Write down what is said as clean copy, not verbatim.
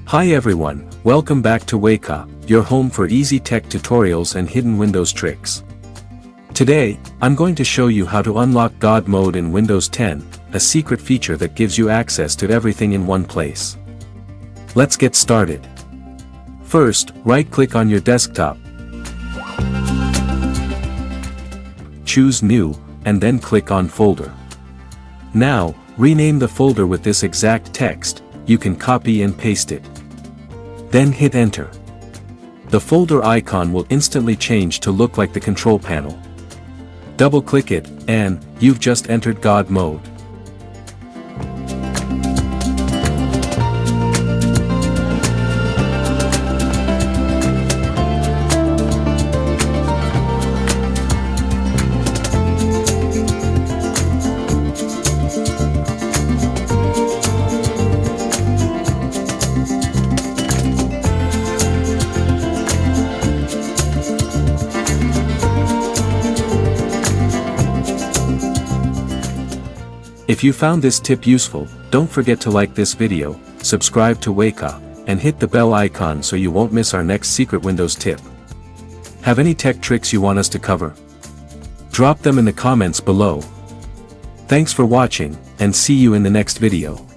Hi everyone, welcome back to WEKA, your home for easy tech tutorials and hidden Windows tricks. Today, I'm going to show you how to unlock GodMode in Windows 10, a secret feature that gives you access to everything in one place. Let's get started. First, right-click on your desktop. Choose New, and then click on Folder. Now, rename the folder with this exact text. You can copy and paste it. Then hit Enter. The folder icon will instantly change to look like the control panel. Double-click it, and you've just entered GodMode. If you found this tip useful, don't forget to like this video, subscribe to WEKA, and hit the bell icon so you won't miss our next secret Windows tip. Have any tech tricks you want us to cover? Drop them in the comments below. Thanks for watching, and see you in the next video.